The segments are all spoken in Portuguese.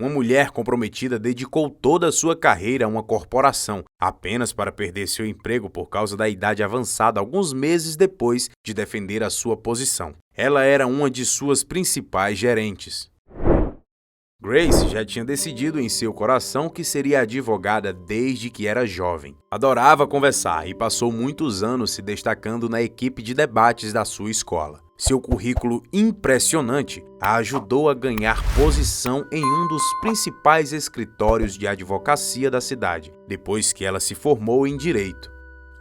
Uma mulher comprometida dedicou toda a sua carreira a uma corporação, apenas para perder seu emprego por causa da idade avançada alguns meses depois de defender a sua posição. Ela era uma de suas principais gerentes. Grace já tinha decidido em seu coração que seria advogada desde que era jovem. Adorava conversar e passou muitos anos se destacando na equipe de debates da sua escola. Seu currículo impressionante a ajudou a ganhar posição em um dos principais escritórios de advocacia da cidade, depois que ela se formou em Direito.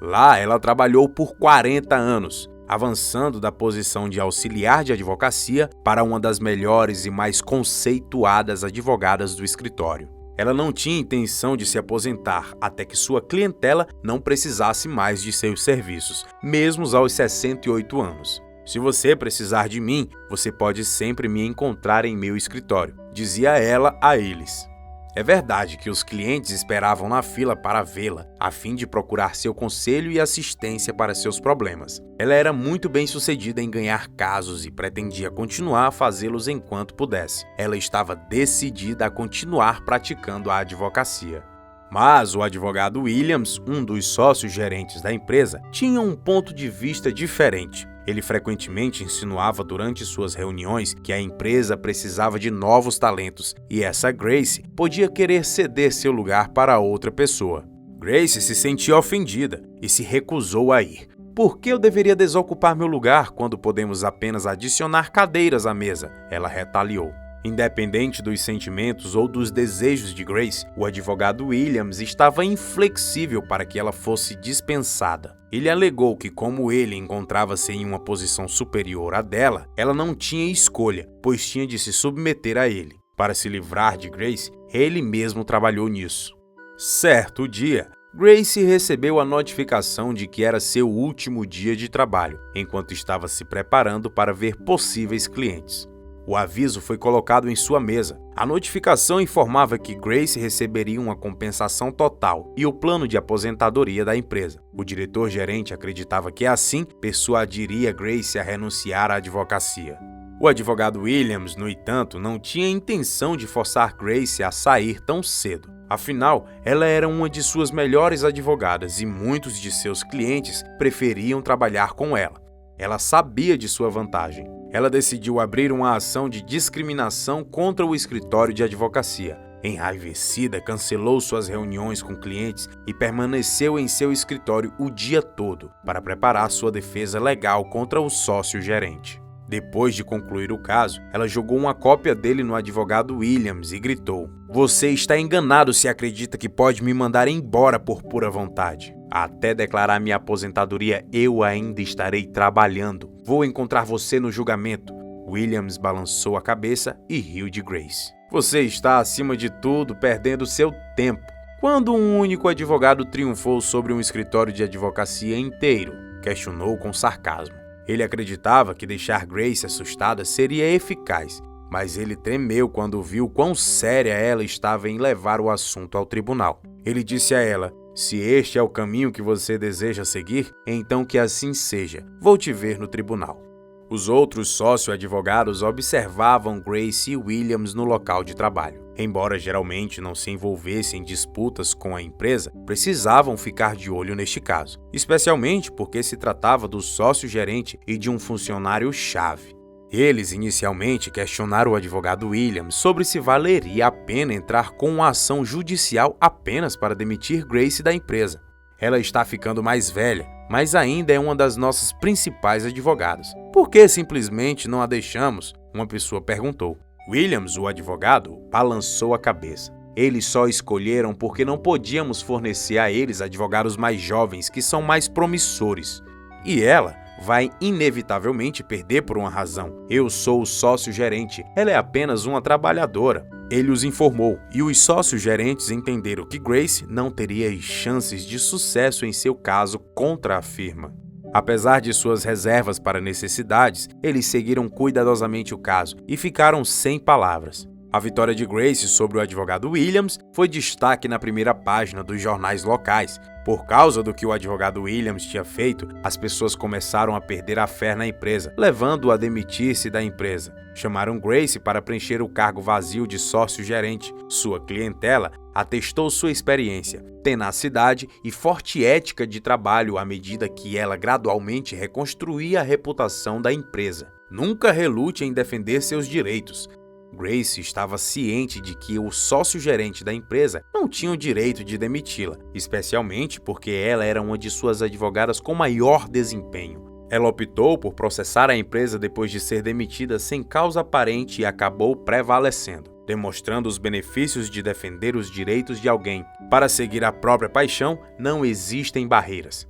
Lá, ela trabalhou por 40 anos, avançando da posição de auxiliar de advocacia para uma das melhores e mais conceituadas advogadas do escritório. Ela não tinha intenção de se aposentar até que sua clientela não precisasse mais de seus serviços, mesmo aos 68 anos. Se você precisar de mim, você pode sempre me encontrar em meu escritório, dizia ela a eles. É verdade que os clientes esperavam na fila para vê-la, a fim de procurar seu conselho e assistência para seus problemas. Ela era muito bem-sucedida em ganhar casos e pretendia continuar a fazê-los enquanto pudesse. Ela estava decidida a continuar praticando a advocacia. Mas o advogado Williams, um dos sócios gerentes da empresa, tinha um ponto de vista diferente. Ele frequentemente insinuava durante suas reuniões que a empresa precisava de novos talentos e essa Grace podia querer ceder seu lugar para outra pessoa. Grace se sentia ofendida e se recusou a ir. Por que eu deveria desocupar meu lugar quando podemos apenas adicionar cadeiras à mesa? Ela retaliou. Independente dos sentimentos ou dos desejos de Grace, o advogado Williams estava inflexível para que ela fosse dispensada. Ele alegou que, como ele encontrava-se em uma posição superior à dela, ela não tinha escolha, pois tinha de se submeter a ele. Para se livrar de Grace, ele mesmo trabalhou nisso. Certo dia, Grace recebeu a notificação de que era seu último dia de trabalho, enquanto estava se preparando para ver possíveis clientes. O aviso foi colocado em sua mesa. A notificação informava que Grace receberia uma compensação total e o plano de aposentadoria da empresa. O diretor-gerente acreditava que assim persuadiria Grace a renunciar à advocacia. O advogado Williams, no entanto, não tinha intenção de forçar Grace a sair tão cedo. Afinal, ela era uma de suas melhores advogadas e muitos de seus clientes preferiam trabalhar com ela. Ela sabia de sua vantagem. Ela decidiu abrir uma ação de discriminação contra o escritório de advocacia. Enraivecida, cancelou suas reuniões com clientes e permaneceu em seu escritório o dia todo para preparar sua defesa legal contra o sócio-gerente. Depois de concluir o caso, ela jogou uma cópia dele no advogado Williams e gritou: "Você está enganado se acredita que pode me mandar embora por pura vontade. Até declarar minha aposentadoria, eu ainda estarei trabalhando. Vou encontrar você no julgamento." Williams balançou a cabeça e riu de Grace. "Você está, acima de tudo, perdendo seu tempo." Quando um único advogado triunfou sobre um escritório de advocacia inteiro, questionou com sarcasmo. Ele acreditava que deixar Grace assustada seria eficaz, mas ele tremeu quando viu quão séria ela estava em levar o assunto ao tribunal. Ele disse a ela: "Se este é o caminho que você deseja seguir, então que assim seja. Vou te ver no tribunal." Os outros sócio-advogados observavam Grace e Williams no local de trabalho. Embora geralmente não se envolvessem em disputas com a empresa, precisavam ficar de olho neste caso, especialmente porque se tratava do sócio-gerente e de um funcionário-chave. Eles inicialmente questionaram o advogado Williams sobre se valeria a pena entrar com uma ação judicial apenas para demitir Grace da empresa. "Ela está ficando mais velha, mas ainda é uma das nossas principais advogadas. Por que simplesmente não a deixamos?" uma pessoa perguntou. Williams, o advogado, balançou a cabeça. "Eles só escolheram porque não podíamos fornecer a eles advogados mais jovens que são mais promissores. E ela vai inevitavelmente perder por uma razão. Eu sou o sócio-gerente, ela é apenas uma trabalhadora." Ele os informou, e os sócios-gerentes entenderam que Grace não teria chances de sucesso em seu caso contra a firma. Apesar de suas reservas para necessidades, eles seguiram cuidadosamente o caso e ficaram sem palavras. A vitória de Grace sobre o advogado Williams foi destaque na primeira página dos jornais locais. Por causa do que o advogado Williams tinha feito, as pessoas começaram a perder a fé na empresa, levando-o a demitir-se da empresa. Chamaram Grace para preencher o cargo vazio de sócio-gerente. Sua clientela atestou sua experiência, tenacidade e forte ética de trabalho à medida que ela gradualmente reconstruía a reputação da empresa. Nunca relute em defender seus direitos. Grace estava ciente de que o sócio-gerente da empresa não tinha o direito de demiti-la, especialmente porque ela era uma de suas advogadas com maior desempenho. Ela optou por processar a empresa depois de ser demitida sem causa aparente e acabou prevalecendo, demonstrando os benefícios de defender os direitos de alguém. Para seguir a própria paixão, não existem barreiras.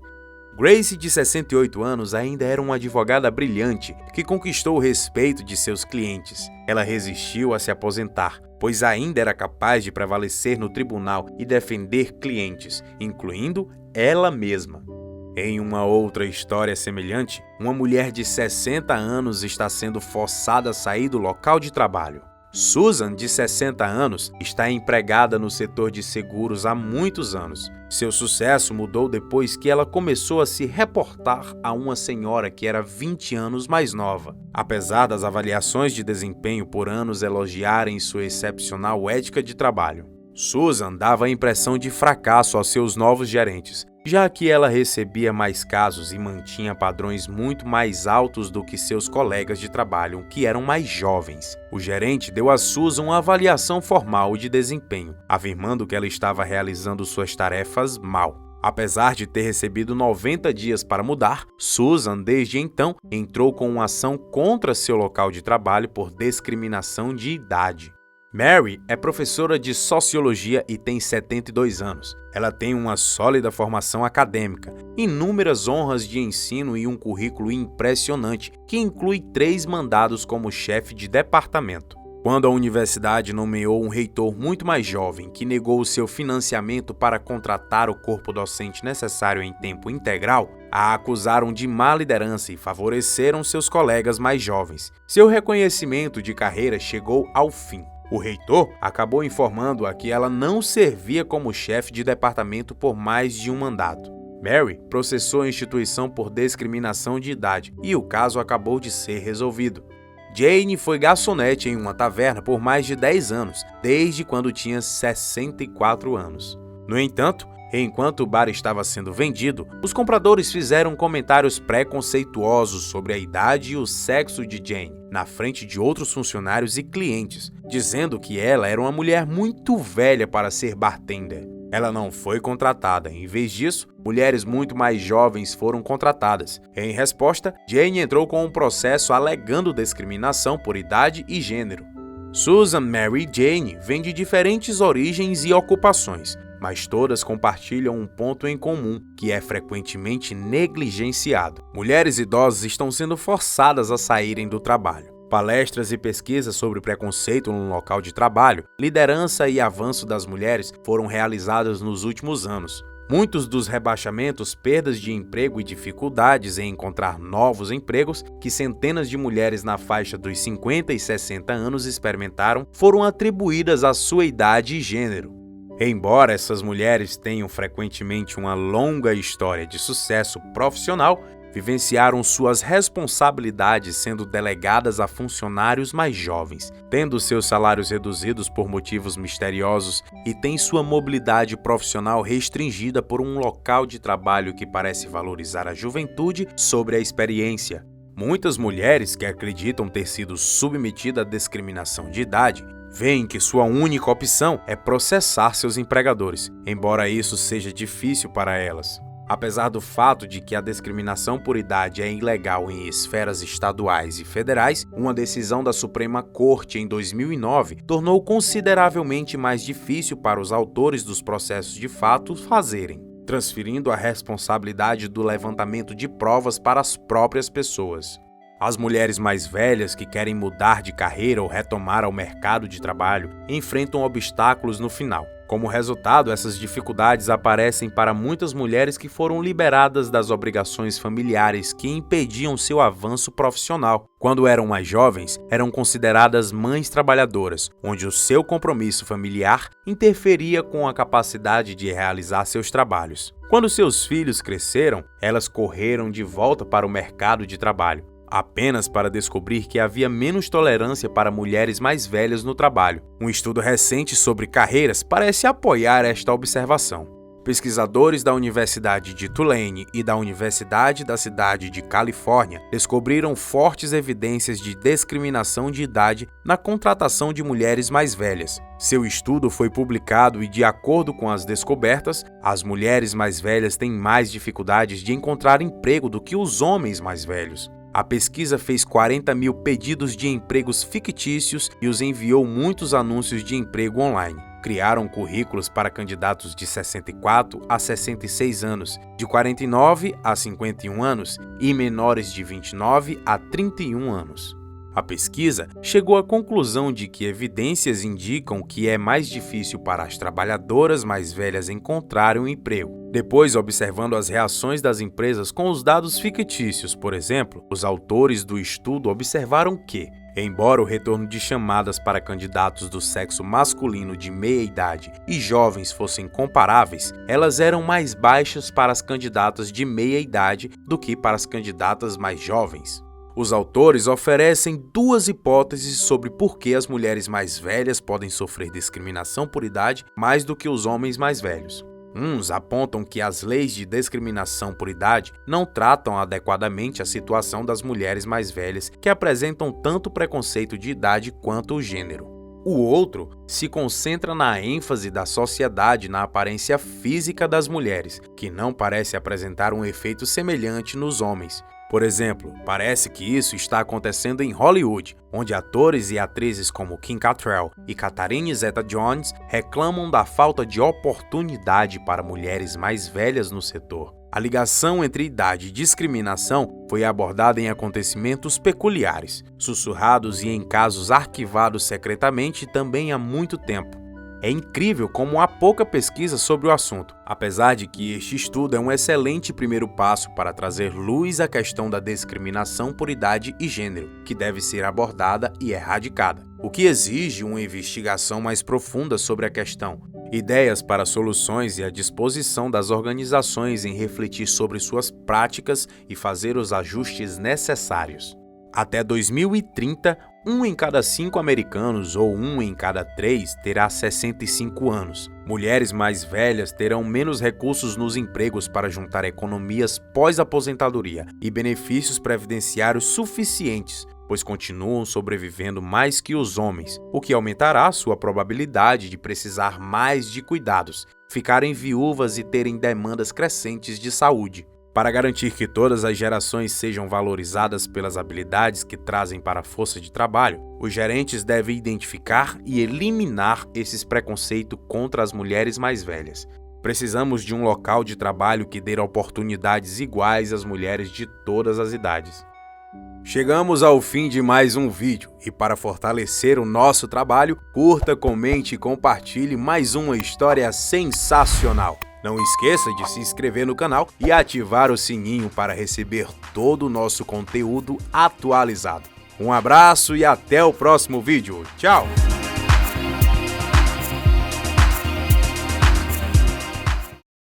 Grace, de 68 anos, ainda era uma advogada brilhante que conquistou o respeito de seus clientes. Ela resistiu a se aposentar, pois ainda era capaz de prevalecer no tribunal e defender clientes, incluindo ela mesma. Em uma outra história semelhante, uma mulher de 60 anos está sendo forçada a sair do local de trabalho. Susan, de 60 anos, está empregada no setor de seguros há muitos anos. Seu sucesso mudou depois que ela começou a se reportar a uma senhora que era 20 anos mais nova. Apesar das avaliações de desempenho por anos elogiarem sua excepcional ética de trabalho, Susan dava a impressão de fracasso aos seus novos gerentes, já que ela recebia mais casos e mantinha padrões muito mais altos do que seus colegas de trabalho, que eram mais jovens. O gerente deu a Susan uma avaliação formal de desempenho, afirmando que ela estava realizando suas tarefas mal. Apesar de ter recebido 90 dias para mudar, Susan, desde então, entrou com uma ação contra seu local de trabalho por discriminação de idade. Mary é professora de sociologia e tem 72 anos. Ela tem uma sólida formação acadêmica, inúmeras honras de ensino e um currículo impressionante que inclui 3 mandados como chefe de departamento. Quando a universidade nomeou um reitor muito mais jovem que negou o seu financiamento para contratar o corpo docente necessário em tempo integral, a acusaram de má liderança e favoreceram seus colegas mais jovens. Seu reconhecimento de carreira chegou ao fim. O reitor acabou informando-a que ela não servia como chefe de departamento por mais de um mandato. Mary processou a instituição por discriminação de idade e o caso acabou de ser resolvido. Jane foi garçonete em uma taverna por mais de 10 anos, desde quando tinha 64 anos. No entanto, enquanto o bar estava sendo vendido, os compradores fizeram comentários preconceituosos sobre a idade e o sexo de Jane, na frente de outros funcionários e clientes, dizendo que ela era uma mulher muito velha para ser bartender. Ela não foi contratada. Em vez disso, mulheres muito mais jovens foram contratadas. Em resposta, Jane entrou com um processo alegando discriminação por idade e gênero. Susan, Mary e Jane vêm de diferentes origens e ocupações, mas todas compartilham um ponto em comum, que é frequentemente negligenciado. Mulheres idosas estão sendo forçadas a saírem do trabalho. Palestras e pesquisas sobre preconceito no local de trabalho, liderança e avanço das mulheres foram realizadas nos últimos anos. Muitos dos rebaixamentos, perdas de emprego e dificuldades em encontrar novos empregos que centenas de mulheres na faixa dos 50 e 60 anos experimentaram foram atribuídas à sua idade e gênero. Embora essas mulheres tenham frequentemente uma longa história de sucesso profissional, vivenciaram suas responsabilidades sendo delegadas a funcionários mais jovens, tendo seus salários reduzidos por motivos misteriosos e têm sua mobilidade profissional restringida por um local de trabalho que parece valorizar a juventude sobre a experiência. Muitas mulheres que acreditam ter sido submetidas à discriminação de idade veem que sua única opção é processar seus empregadores, embora isso seja difícil para elas. Apesar do fato de que a discriminação por idade é ilegal em esferas estaduais e federais, uma decisão da Suprema Corte em 2009 tornou consideravelmente mais difícil para os autores dos processos de fato fazerem, transferindo a responsabilidade do levantamento de provas para as próprias pessoas. As mulheres mais velhas que querem mudar de carreira ou retomar ao mercado de trabalho enfrentam obstáculos no final. Como resultado, essas dificuldades aparecem para muitas mulheres que foram liberadas das obrigações familiares que impediam seu avanço profissional. Quando eram mais jovens, eram consideradas mães trabalhadoras, onde o seu compromisso familiar interferia com a capacidade de realizar seus trabalhos. Quando seus filhos cresceram, elas correram de volta para o mercado de trabalho, apenas para descobrir que havia menos tolerância para mulheres mais velhas no trabalho. Um estudo recente sobre carreiras parece apoiar esta observação. Pesquisadores da Universidade de Tulane e da Universidade da Cidade de Califórnia descobriram fortes evidências de discriminação de idade na contratação de mulheres mais velhas. Seu estudo foi publicado e, de acordo com as descobertas, as mulheres mais velhas têm mais dificuldades de encontrar emprego do que os homens mais velhos. A pesquisa fez 40 mil pedidos de empregos fictícios e os enviou muitos anúncios de emprego online. Criaram currículos para candidatos de 64 a 66 anos, de 49 a 51 anos e menores de 29 a 31 anos. A pesquisa chegou à conclusão de que evidências indicam que é mais difícil para as trabalhadoras mais velhas encontrarem um emprego. Depois, observando as reações das empresas com os dados fictícios, por exemplo, os autores do estudo observaram que, embora o retorno de chamadas para candidatos do sexo masculino de meia idade e jovens fossem comparáveis, elas eram mais baixas para as candidatas de meia idade do que para as candidatas mais jovens. Os autores oferecem duas hipóteses sobre por que as mulheres mais velhas podem sofrer discriminação por idade mais do que os homens mais velhos. Uns apontam que as leis de discriminação por idade não tratam adequadamente a situação das mulheres mais velhas, que apresentam tanto preconceito de idade quanto o gênero. O outro se concentra na ênfase da sociedade na aparência física das mulheres, que não parece apresentar um efeito semelhante nos homens. Por exemplo, parece que isso está acontecendo em Hollywood, onde atores e atrizes como Kim Cattrall e Catherine Zeta-Jones reclamam da falta de oportunidade para mulheres mais velhas no setor. A ligação entre idade e discriminação foi abordada em acontecimentos peculiares, sussurrados e em casos arquivados secretamente também há muito tempo. É incrível como há pouca pesquisa sobre o assunto, apesar de que este estudo é um excelente primeiro passo para trazer luz à questão da discriminação por idade e gênero, que deve ser abordada e erradicada, o que exige uma investigação mais profunda sobre a questão, ideias para soluções e a disposição das organizações em refletir sobre suas práticas e fazer os ajustes necessários. Até 2030, 1 em cada 5 americanos ou 1 em cada 3 terá 65 anos. Mulheres mais velhas terão menos recursos nos empregos para juntar economias pós-aposentadoria e benefícios previdenciários suficientes, pois continuam sobrevivendo mais que os homens, o que aumentará sua probabilidade de precisar mais de cuidados, ficarem viúvas e terem demandas crescentes de saúde. Para garantir que todas as gerações sejam valorizadas pelas habilidades que trazem para a força de trabalho, os gerentes devem identificar e eliminar esses preconceitos contra as mulheres mais velhas. Precisamos de um local de trabalho que dê oportunidades iguais às mulheres de todas as idades. Chegamos ao fim de mais um vídeo e, para fortalecer o nosso trabalho, curta, comente e compartilhe mais uma história sensacional. Não esqueça de se inscrever no canal e ativar o sininho para receber todo o nosso conteúdo atualizado. Um abraço e até o próximo vídeo. Tchau!